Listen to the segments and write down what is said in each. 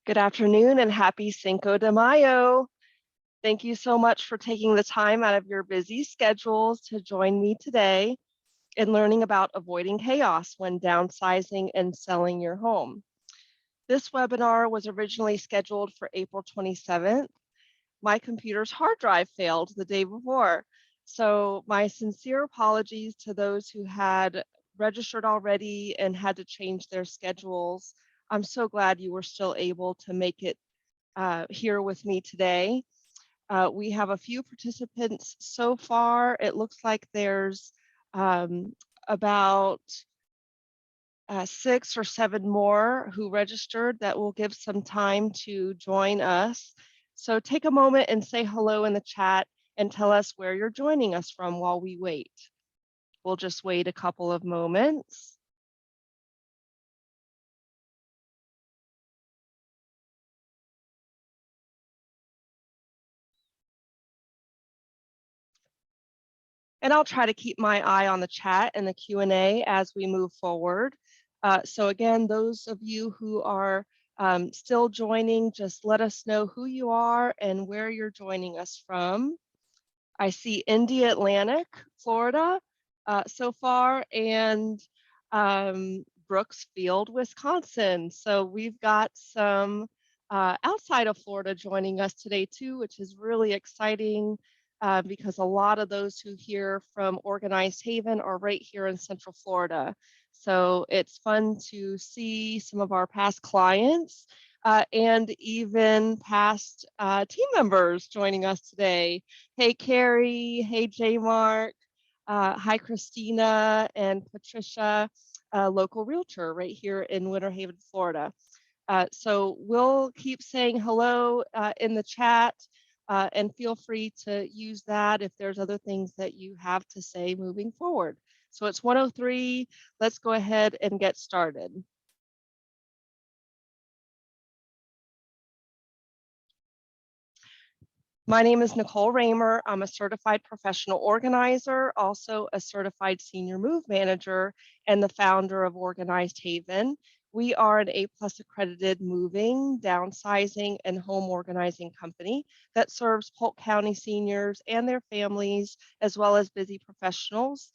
Good afternoon and happy Cinco de Mayo. Thank you so much for taking the time out of your busy schedules to join me today in learning about avoiding chaos when downsizing and selling your home. This webinar was originally scheduled for April 27th. My computer's hard drive failed the day before. So my sincere apologies to those who had registered already and had to change their schedules. I'm so glad you were still able to make it here with me today. We have a few participants so far. It looks like there's about 6 or 7 more who registered that will give some time to join us. So take a moment and say hello in the chat and tell us where you're joining us from while we wait. We'll just wait a couple of moments. And I'll try to keep my eye on the chat and the Q&A as we move forward. So again, those of you who are still joining, just let us know who you are and where you're joining us from. I see Indy Atlantic, Florida so far, and Brooksfield, Wisconsin. So we've got some outside of Florida joining us today too, which is really exciting because a lot of those who hear from Organized Haven are right here in Central Florida. So it's fun to see some of our past clients and even past team members joining us today. Hey, Carrie. Hey, J Mark. Hi, Christina and Patricia, local realtor right here in Winter Haven, Florida. So we'll keep saying hello in the chat and feel free to use that if there's other things that you have to say moving forward. So it's 1:03. Let's go ahead and get started. My name is Nicole Raymer. I'm a certified professional organizer, also a certified senior move manager, and the founder of Organized Haven. We are an A+ accredited moving, downsizing, and home organizing company that serves Polk County seniors and their families, as well as busy professionals.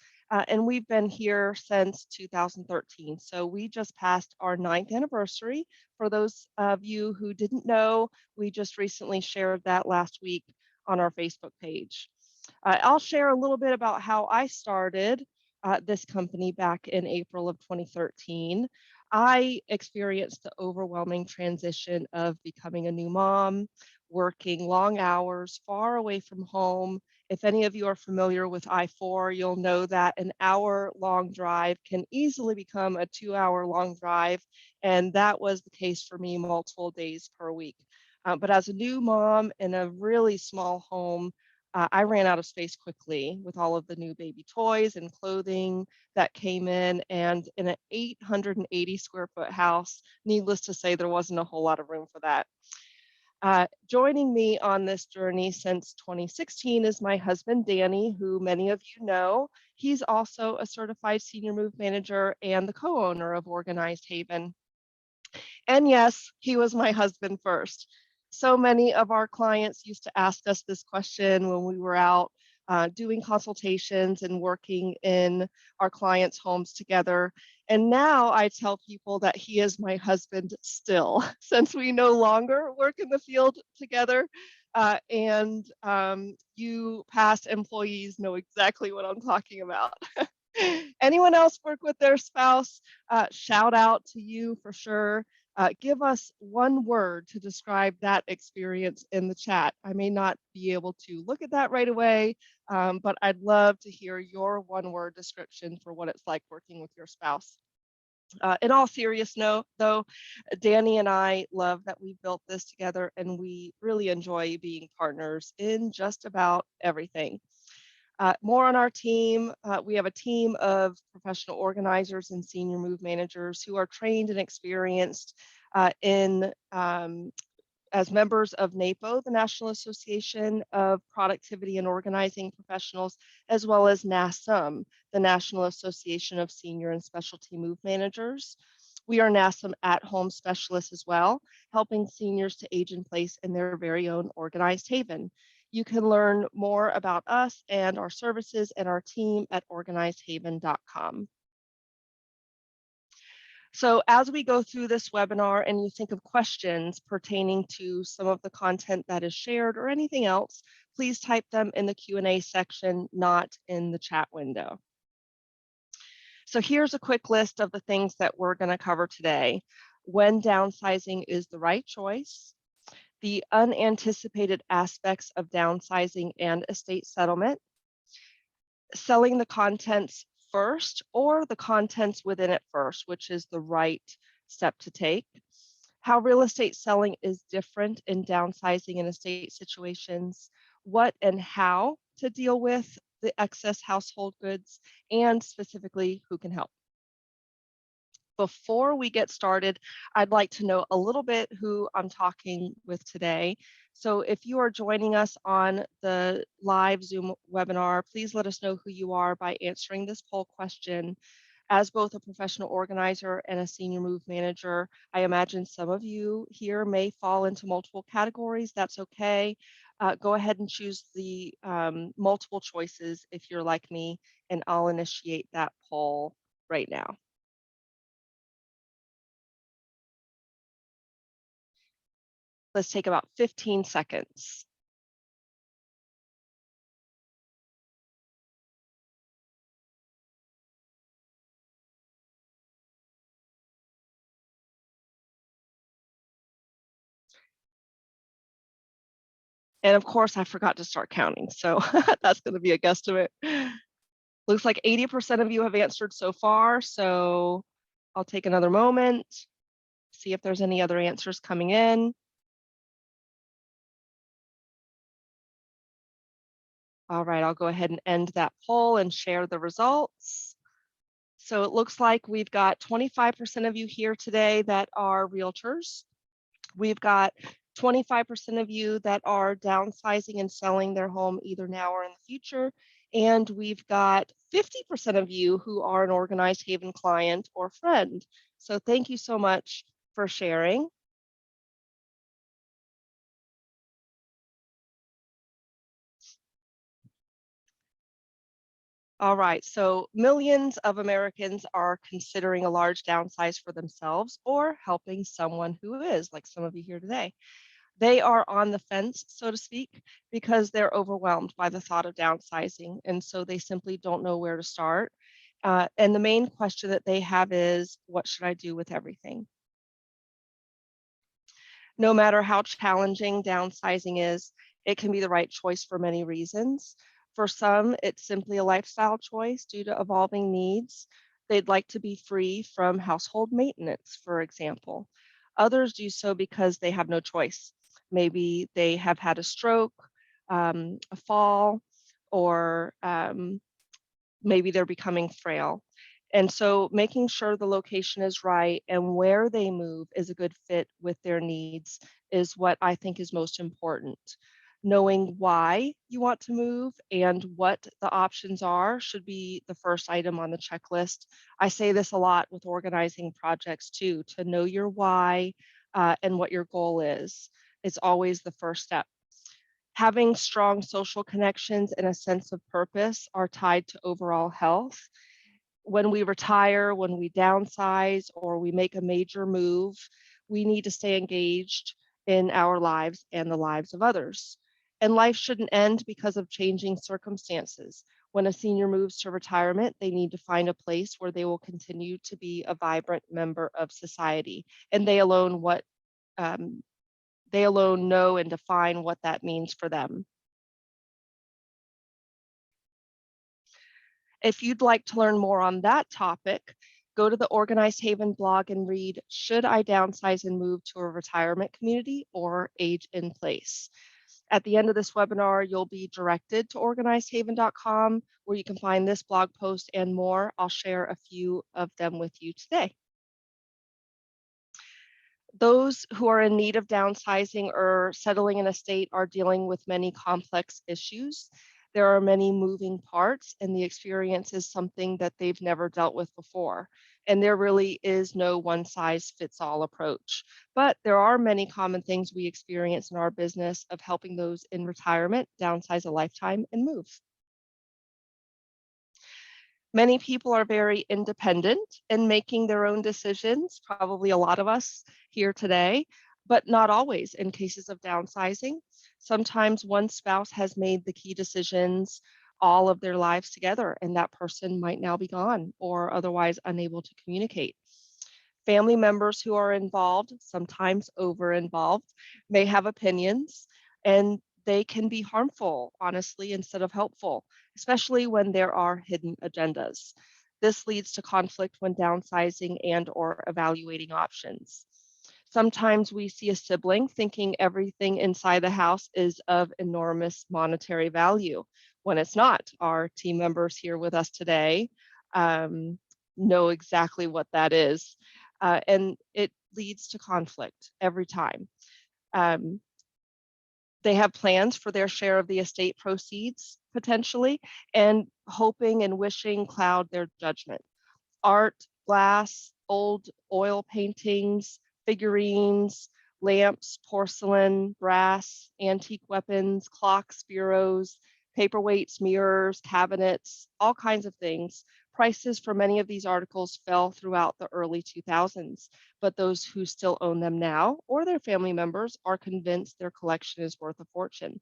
And we've been here since 2013. So we just passed our 9th anniversary. For those of you who didn't know, we just recently shared that last week on our Facebook page. I'll share a little bit about how I started this company back in April of 2013. I experienced the overwhelming transition of becoming a new mom, working long hours, far away from home. If any of you are familiar with I-4, you'll know that an hour-long drive can easily become a 2-hour-long drive, and that was the case for me multiple days per week. But as a new mom in a really small home, I ran out of space quickly with all of the new baby toys and clothing that came in. And in an 880 square foot house, needless to say, there wasn't a whole lot of room for that. Joining me on this journey since 2016 is my husband, Danny, who many of you know. He's also a certified senior move manager and the co-owner of Organized Haven. And yes, he was my husband first. So many of our clients used to ask us this question when we were out doing consultations and working in our clients' homes together. And now I tell people that he is my husband still, since we no longer work in the field together. And you past employees know exactly what I'm talking about. Anyone else work with their spouse? Shout out to you for sure. Give us one word to describe that experience in the chat. I may not be able to look at that right away, but I'd love to hear your one-word description for what it's like working with your spouse. In all seriousness, though, Danny and I love that we built this together, and we really enjoy being partners in just about everything. More on our team. We have a team of professional organizers and senior move managers who are trained and experienced as members of NAPO, the National Association of Productivity and Organizing Professionals, as well as NASM, the National Association of Senior and Specialty Move Managers. We are now some at-home specialists as well, helping seniors to age in place in their very own organized haven. You can learn more about us and our services and our team at organizedhaven.com. So as we go through this webinar and you think of questions pertaining to some of the content that is shared or anything else, please type them in the Q&A section, not in the chat window. So here's a quick list of the things that we're going to cover today. When downsizing is the right choice, the unanticipated aspects of downsizing and estate settlement, selling the contents first or the contents within it first, which is the right step to take, how real estate selling is different in downsizing and estate situations, what and how to deal with the excess household goods, and specifically who can help. Before we get started, I'd like to know a little bit who I'm talking with today. So if you are joining us on the live Zoom webinar, please let us know who you are by answering this poll question. As both a professional organizer and a senior move manager, I imagine some of you here may fall into multiple categories. That's okay. Go ahead and choose the multiple choices if you're like me, and I'll initiate that poll right now. Let's take about 15 seconds. And of course, I forgot to start counting, so that's going to be a guesstimate. Looks like 80% of you have answered so far, so I'll take another moment, see if there's any other answers coming in. All right, I'll go ahead and end that poll and share the results. So it looks like we've got 25% of you here today that are realtors. We've got 25% of you that are downsizing and selling their home either now or in the future. And we've got 50% of you who are an Organized Haven client or friend. So thank you so much for sharing. All right, so millions of Americans are considering a large downsize for themselves or helping someone who is, like some of you here today. They are on the fence, so to speak, because they're overwhelmed by the thought of downsizing. And so they simply don't know where to start. And the main question that they have is, what should I do with everything? No matter how challenging downsizing is, it can be the right choice for many reasons. For some, it's simply a lifestyle choice due to evolving needs. They'd like to be free from household maintenance, for example. Others do so because they have no choice. Maybe they have had a stroke, a fall, or maybe they're becoming frail. And so making sure the location is right and where they move is a good fit with their needs is what I think is most important. Knowing why you want to move and what the options are should be the first item on the checklist. I say this a lot with organizing projects too, to know your why and what your goal is. It's always the first step. Having strong social connections and a sense of purpose are tied to overall health. When we retire, when we downsize, or we make a major move, we need to stay engaged in our lives and the lives of others. And life shouldn't end because of changing circumstances. When a senior moves to retirement, they need to find a place where they will continue to be a vibrant member of society. And they alone know and define what that means for them. If you'd like to learn more on that topic, go to the Organized Haven blog and read, Should I Downsize and Move to a Retirement Community or Age in Place? At the end of this webinar, you'll be directed to organizedhaven.com where you can find this blog post and more. I'll share a few of them with you today. Those who are in need of downsizing or settling in a state are dealing with many complex issues. There are many moving parts, and the experience is something that they've never dealt with before. And there really is no one size fits all approach. But there are many common things we experience in our business of helping those in retirement downsize a lifetime and move. Many people are very independent in making their own decisions, probably a lot of us here today, but not always in cases of downsizing. Sometimes one spouse has made the key decisions all of their lives together, and that person might now be gone or otherwise unable to communicate. Family members who are involved, sometimes over involved, may have opinions and they can be harmful, honestly, instead of helpful, especially when there are hidden agendas. This leads to conflict when downsizing and or evaluating options. Sometimes we see a sibling thinking everything inside the house is of enormous monetary value when it's not. Our team members here with us today um, know exactly what that is. And it leads to conflict every time. Um, they have plans for their share of the estate proceeds potentially, and hoping and wishing cloud their judgment. Art, glass, old oil paintings, figurines, lamps, porcelain, brass, antique weapons, clocks, bureaus, paperweights, mirrors, cabinets, all kinds of things. Prices for many of these articles fell throughout the early 2000s, but those who still own them now or their family members are convinced their collection is worth a fortune.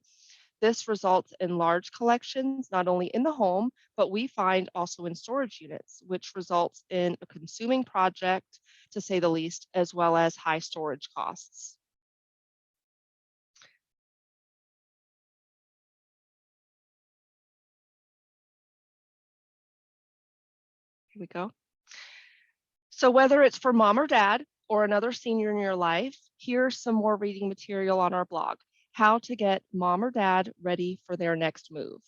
This results in large collections, not only in the home, but we find also in storage units, which results in a consuming project, to say the least, as well as high storage costs. Here we go. So whether it's for mom or dad or another senior in your life, here's some more reading material on our blog, how to get mom or dad ready for their next move.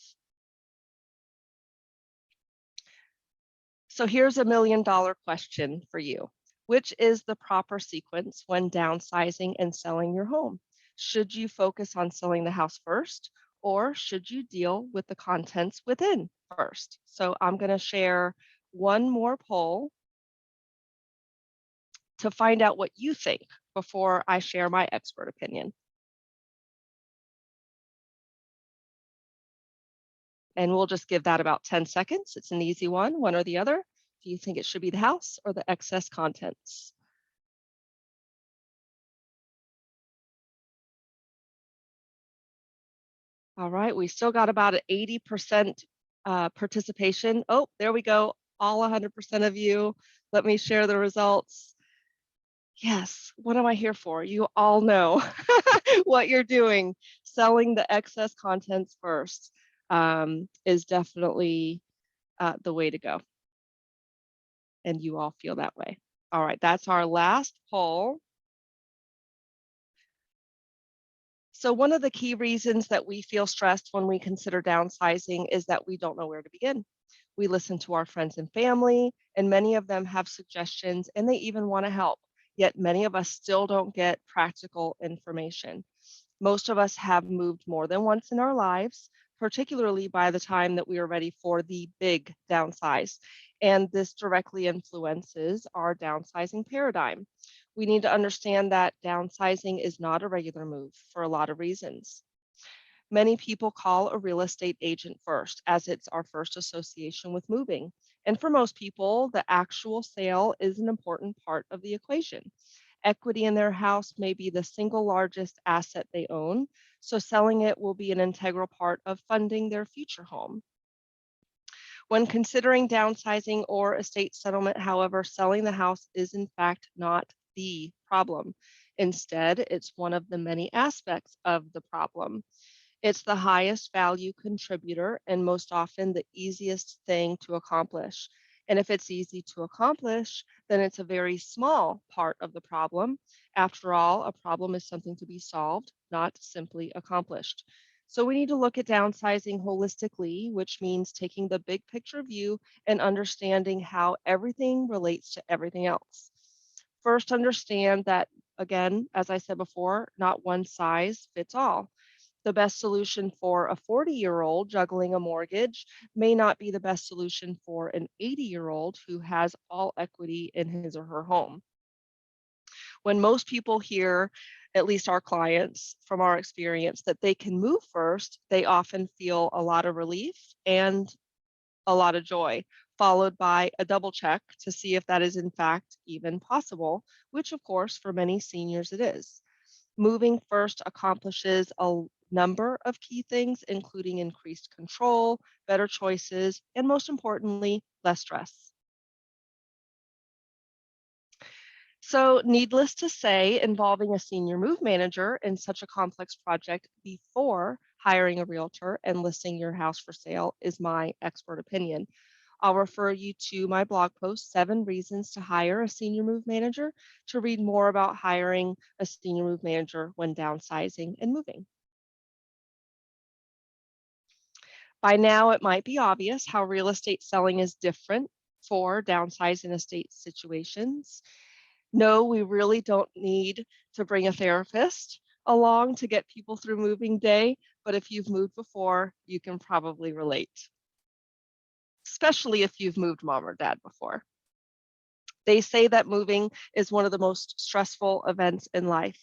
So here's $1 million question for you. Which is the proper sequence when downsizing and selling your home? Should you focus on selling the house first, or should you deal with the contents within first? So I'm going to share one more poll to find out what you think before I share my expert opinion. And we'll just give that about 10 seconds. It's an easy one or the other. Do you think it should be the house or the excess contents? All right, we still got about an 80% participation. Oh, there we go. All 100% of you. Let me share the results. Yes, what am I here for? You all know what you're doing. Selling the excess contents first is definitely the way to go. And you all feel that way. All right, that's our last poll. So one of the key reasons that we feel stressed when we consider downsizing is that we don't know where to begin. We listen to our friends and family, and many of them have suggestions and they even want to help. Yet many of us still don't get practical information. Most of us have moved more than once in our lives, particularly by the time that we are ready for the big downsize. And this directly influences our downsizing paradigm. We need to understand that downsizing is not a regular move for a lot of reasons. Many people call a real estate agent first, as it's our first association with moving. And for most people, the actual sale is an important part of the equation. Equity in their house may be the single largest asset they own, so selling it will be an integral part of funding their future home. When considering downsizing or estate settlement, however, selling the house is in fact not the problem. Instead, it's one of the many aspects of the problem. It's the highest value contributor and most often the easiest thing to accomplish. And if it's easy to accomplish, then it's a very small part of the problem. After all, a problem is something to be solved, not simply accomplished. So we need to look at downsizing holistically, which means taking the big picture view and understanding how everything relates to everything else. First, understand that, again, as I said before, not one size fits all. The best solution for a 40-year-old juggling a mortgage may not be the best solution for an 80-year-old who has all equity in his or her home. When most people hear, at least our clients from our experience, that they can move first, they often feel a lot of relief and a lot of joy, followed by a double check to see if that is in fact even possible, which of course for many seniors it is. Moving first accomplishes a number of key things, including increased control, better choices, and most importantly, less stress. So, needless to say, involving a senior move manager in such a complex project before hiring a realtor and listing your house for sale is my expert opinion. I'll refer you to my blog post, 7 Reasons to Hire a Senior Move Manager, to read more about hiring a senior move manager when downsizing and moving. By now, it might be obvious how real estate selling is different for downsize and estate situations. No, we really don't need to bring a therapist along to get people through moving day, but if you've moved before, you can probably relate, especially if you've moved mom or dad before. They say that moving is one of the most stressful events in life.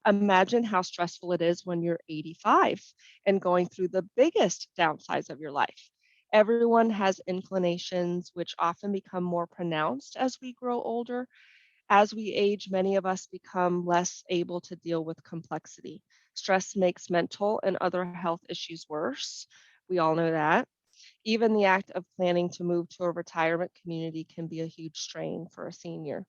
Imagine how stressful it is when you're 85 and going through the biggest downsize of your life. Everyone has inclinations which often become more pronounced as we grow older. As we age, many of us become less able to deal with complexity. Stress makes mental and other health issues worse. We all know that. Even the act of planning to move to a retirement community can be a huge strain for a senior.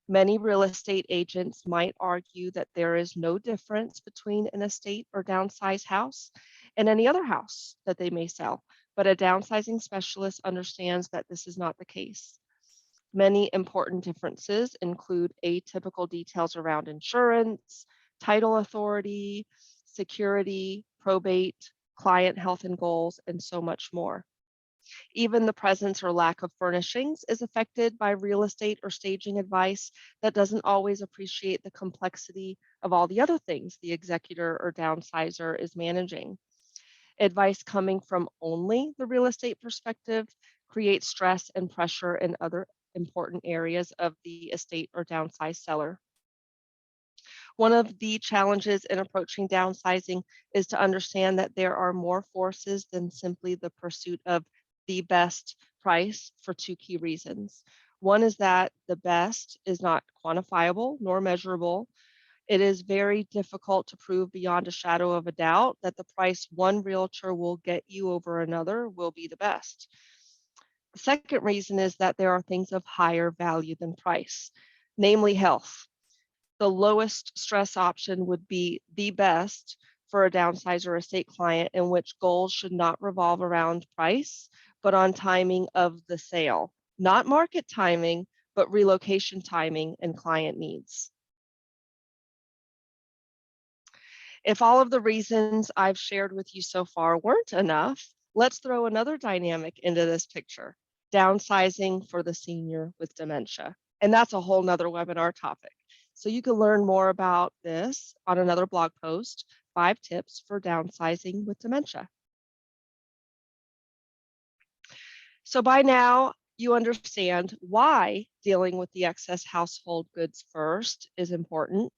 Many real estate agents might argue that there is no difference between an estate or downsize house and any other house that they may sell, but a downsizing specialist understands that this is not the case. Many important differences include atypical details around insurance, title authority, security, probate, client health and goals, and so much more. Even the presence or lack of furnishings is affected by real estate or staging advice that doesn't always appreciate the complexity of all the other things the executor or downsizer is managing. Advice coming from only the real estate perspective creates stress and pressure in other important areas of the estate or downsize seller. One of the challenges in approaching downsizing is to understand that there are more forces than simply the pursuit of the best price for 2 key reasons. One is that the best is not quantifiable nor measurable. It is very difficult to prove beyond a shadow of a doubt that the price one realtor will get you over another will be the best. The second reason is that there are things of higher value than price, namely health. The lowest stress option would be the best for a downsize or estate client in which goals should not revolve around price, but on timing of the sale, not market timing, but relocation timing and client needs. If all of the reasons I've shared with you so far weren't enough, let's throw another dynamic into this picture, downsizing for the senior with dementia. And that's a whole nother webinar topic. So you can learn more about this on another blog post, 5 tips for downsizing with dementia. So by now, you understand why dealing with the excess household goods first is important.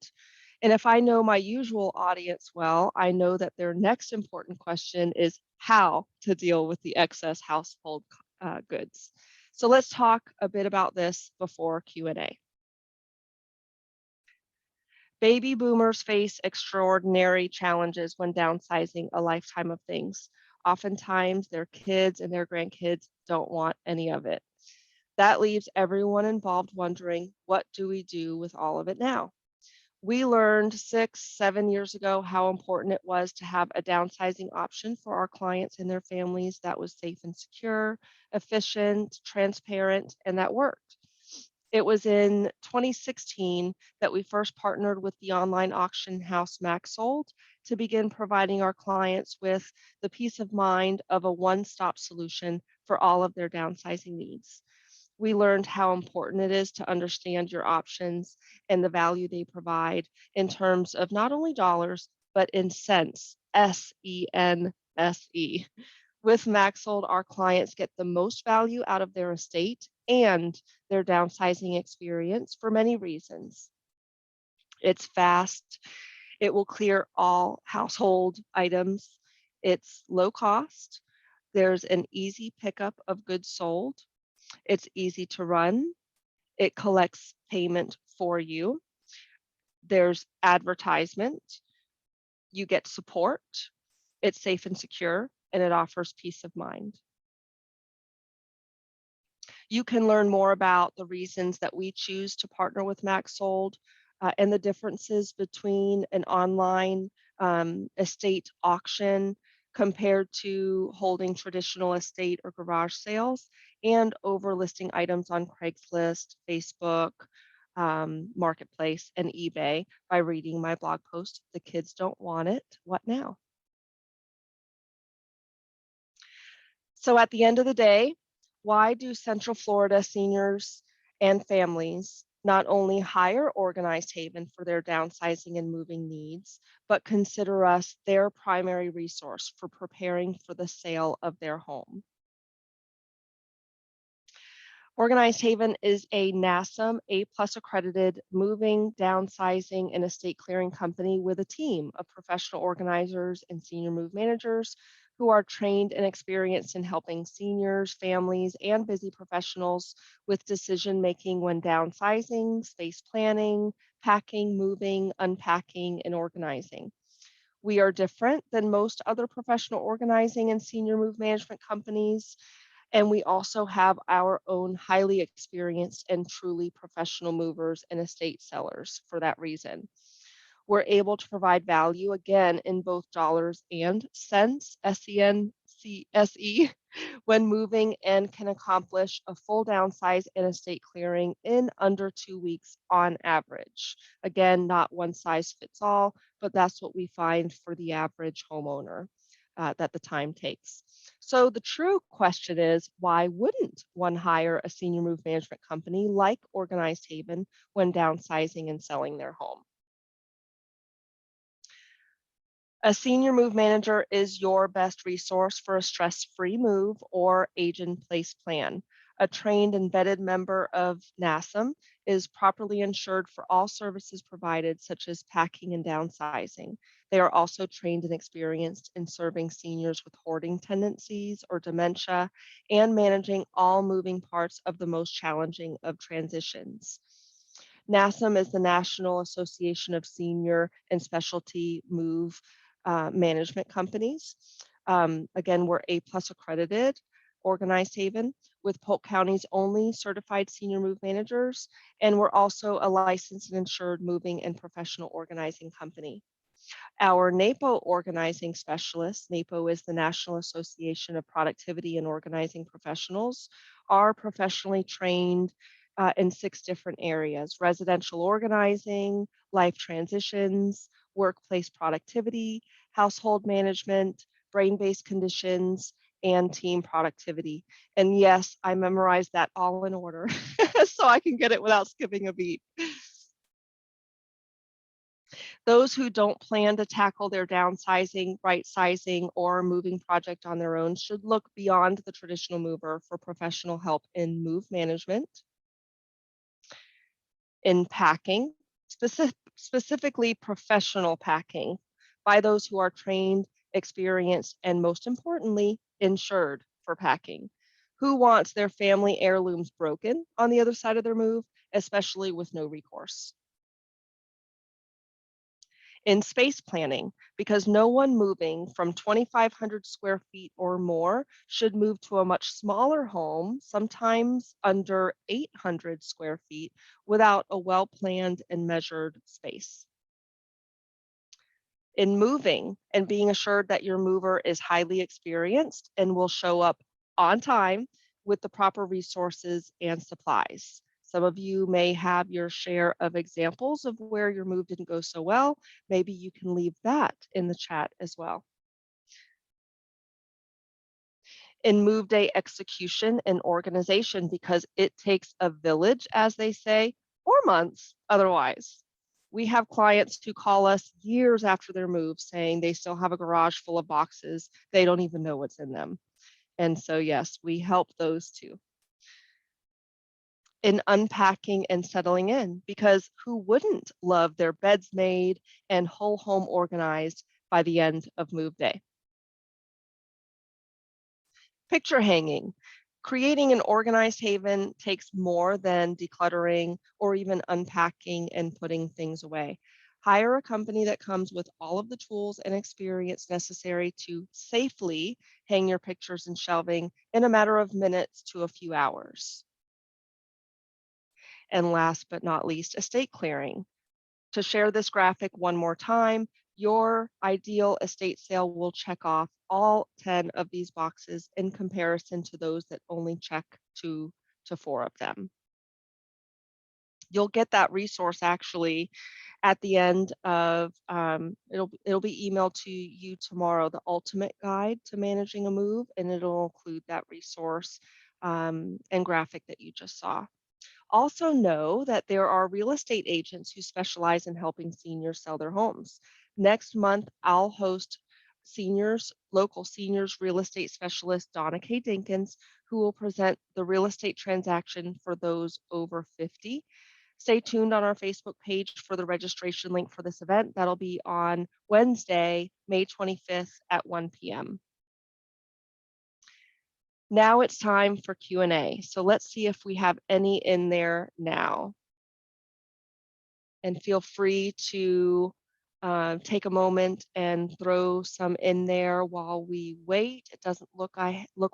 And if I know my usual audience well, I know that their next important question is how to deal with the excess household goods. So let's talk a bit about this before Q&A. Baby boomers face extraordinary challenges when downsizing a lifetime of things. Oftentimes, their kids and their grandkids don't want any of it. That leaves everyone involved wondering, what do we do with all of it now? We learned 6, 7 years ago how important it was to have a downsizing option for our clients and their families that was safe and secure, efficient, transparent, and that worked. It was in 2016 that we first partnered with the online auction house MaxSold to begin providing our clients with the peace of mind of a one-stop solution for all of their downsizing needs. We learned how important it is to understand your options and the value they provide in terms of not only dollars, but in sense, SENSE. With Maxsold, our clients get the most value out of their estate and their downsizing experience for many reasons. It's fast, it will clear all household items, it's low cost, there's an easy pickup of goods sold, it's easy to run, it collects payment for you, there's advertisement, you get support, it's safe and secure, and it offers peace of mind. You can learn more about the reasons that we choose to partner with Maxsold and the differences between an online estate auction compared to holding traditional estate or garage sales and over listing items on Craigslist, Facebook, Marketplace, and eBay by reading my blog post, The Kids Don't Want It, What Now? So at the end of the day, why do Central Florida seniors and families not only hire Organized Haven for their downsizing and moving needs, but consider us their primary resource for preparing for the sale of their home? Organized Haven is a NASM A+ accredited moving, downsizing, and estate clearing company with a team of professional organizers and senior move managers who are trained and experienced in helping seniors, families, and busy professionals with decision making when downsizing, space planning, packing, moving, unpacking, and organizing. We are different than most other professional organizing and senior move management companies, and we also have our own highly experienced and truly professional movers and estate sellers for that reason. We're able to provide value again in both dollars and cents, SENCSE, when moving and can accomplish a full downsize and estate clearing in under 2 weeks on average. Again, not one size fits all, but that's what we find for the average homeowner that the time takes. So the true question is, why wouldn't one hire a senior move management company like Organized Haven when downsizing and selling their home? A senior move manager is your best resource for a stress-free move or age-in-place plan. A trained embedded member of NASM is properly insured for all services provided, such as packing and downsizing. They are also trained and experienced in serving seniors with hoarding tendencies or dementia and managing all moving parts of the most challenging of transitions. NASM is the National Association of Senior and Specialty Move management companies. Again, we're A+ accredited, Organized Haven, with Polk County's only certified senior move managers, and we're also a licensed and insured moving and professional organizing company. Our NAPO organizing specialists, NAPO is the National Association of Productivity and Organizing Professionals, are professionally trained in 6 different areas: residential organizing, life transitions, workplace productivity, household management, brain-based conditions, and team productivity. And yes, I memorized that all in order so I can get it without skipping a beat. Those who don't plan to tackle their downsizing, right sizing, or moving project on their own should look beyond the traditional mover for professional help in move management, in packing, specifically professional packing by those who are trained, experienced, and most importantly, insured for packing. Who wants their family heirlooms broken on the other side of their move, especially with no recourse? In space planning, because no one moving from 2,500 square feet or more should move to a much smaller home, sometimes under 800 square feet, without a well-planned and measured space. In moving and being assured that your mover is highly experienced and will show up on time with the proper resources and supplies. Some of you may have your share of examples of where your move didn't go so well. Maybe you can leave that in the chat as well. In move day execution and organization, because it takes a village, as they say, or months otherwise. We have clients who call us years after their move saying they still have a garage full of boxes. They don't even know what's in them. And so, yes, we help those too in unpacking and settling in because who wouldn't love their beds made and whole home organized by the end of move day? Picture hanging. Creating an organized haven takes more than decluttering or even unpacking and putting things away. Hire a company that comes with all of the tools and experience necessary to safely hang your pictures and shelving in a matter of minutes to a few hours. And last but not least, estate clearing. To share this graphic one more time, your ideal estate sale will check off all 10 of these boxes in comparison to those that only check two to four of them. You'll get that resource actually at the end of it'll be emailed to you tomorrow, the ultimate guide to managing a move, and it'll include that resource and graphic that you just saw. Also, know that there are real estate agents who specialize in helping seniors sell their homes. Next month, I'll host local seniors real estate specialist Donna K. Dinkins, who will present the real estate transaction for those over 50. Stay tuned on our Facebook page for the registration link for this event. That'll be on Wednesday, May 25th at 1 p.m. Now it's time for Q&A. So let's see if we have any in there now. And feel free to take a moment and throw some in there while we wait. It doesn't look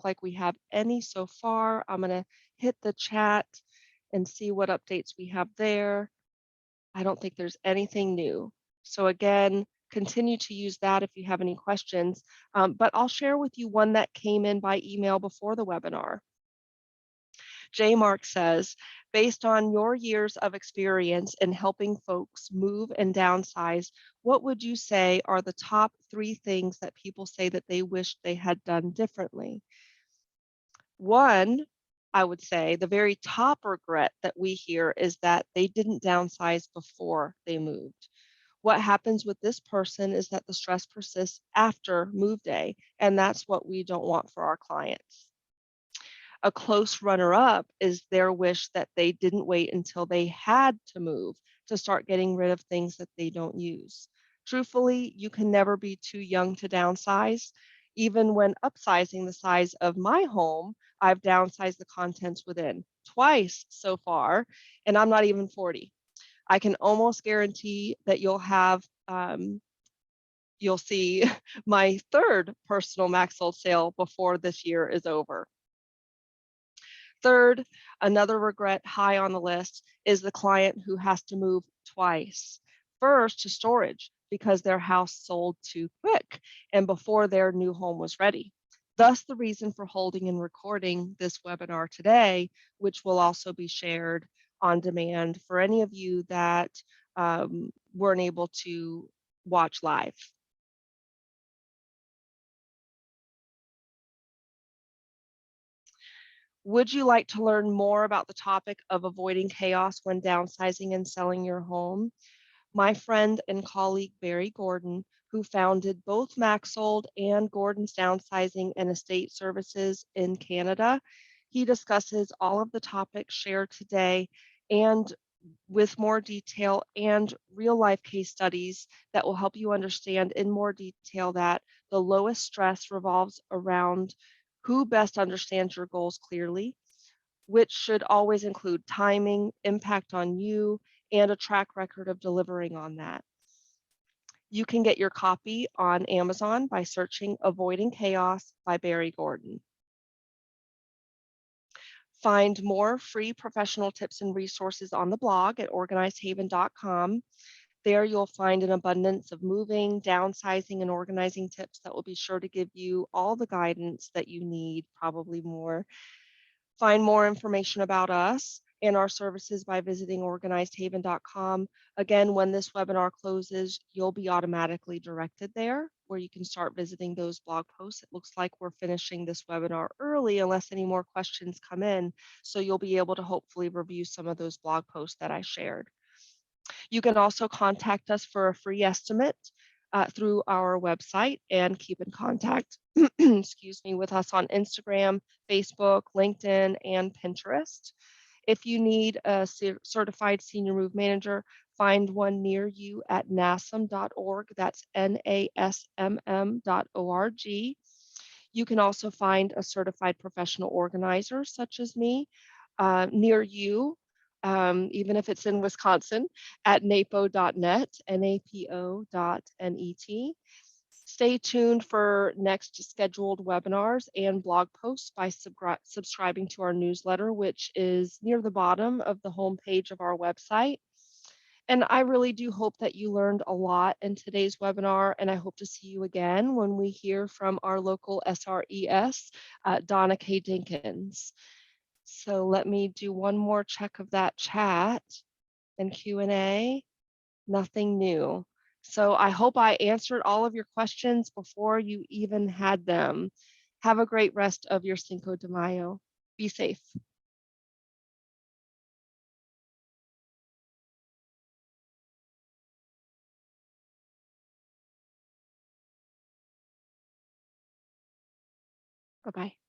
like we have any so far. I'm going to hit the chat and see what updates we have there. I don't think there's anything new. So again, continue to use that if you have any questions. But I'll share with you one that came in by email before the webinar. J. Mark says, based on your years of experience in helping folks move and downsize, what would you say are the top 3 things that people say that they wish they had done differently? One, I would say the very top regret that we hear is that they didn't downsize before they moved. What happens with this person is that the stress persists after move day, and that's what we don't want for our clients. A close runner up is their wish that they didn't wait until they had to move to start getting rid of things that they don't use. Truthfully, you can never be too young to downsize. Even when upsizing the size of my home, I've downsized the contents within twice so far, and I'm not even 40. I can almost guarantee that you'll see my third personal max sold sale before this year is over. Third, another regret high on the list is the client who has to move twice. First to storage because their house sold too quick and before their new home was ready. Thus, the reason for holding and recording this webinar today, which will also be shared on demand for any of you that weren't able to watch live. Would you like to learn more about the topic of avoiding chaos when downsizing and selling your home? My friend and colleague Barry Gordon, who founded both Maxsold and Gordon's Downsizing and Estate Services in Canada, he discusses all of the topics shared today and with more detail and real life case studies that will help you understand in more detail that the lowest stress revolves around who best understands your goals clearly, which should always include timing, impact on you, and a track record of delivering on that. You can get your copy on Amazon by searching Avoiding Chaos by Barry Gordon. Find more free professional tips and resources on the blog at organizedhaven.com. There you'll find an abundance of moving, downsizing, and organizing tips that will be sure to give you all the guidance that you need, probably more. Find more information about us and our services by visiting organizedhaven.com. Again, when this webinar closes, you'll be automatically directed there where you can start visiting those blog posts. It looks like we're finishing this webinar early unless any more questions come in. So you'll be able to hopefully review some of those blog posts that I shared. You can also contact us for a free estimate through our website and keep in contact, excuse me, with us on Instagram, Facebook, LinkedIn, and Pinterest. If you need a certified senior move manager, find one near you at nasm.org. That's NASMM.org. You can also find a certified professional organizer, such as me, near you, even if it's in Wisconsin, at napo.net, NAPO.net. Stay tuned for next scheduled webinars and blog posts by subscribing to our newsletter, which is near the bottom of the homepage of our website. And I really do hope that you learned a lot in today's webinar, and I hope to see you again when we hear from our local SRES, Donna K. Dinkins. So let me do one more check of that chat and Q&A. Nothing new. So I hope I answered all of your questions before you even had them. Have a great rest of your Cinco de Mayo. Be safe. Bye-bye.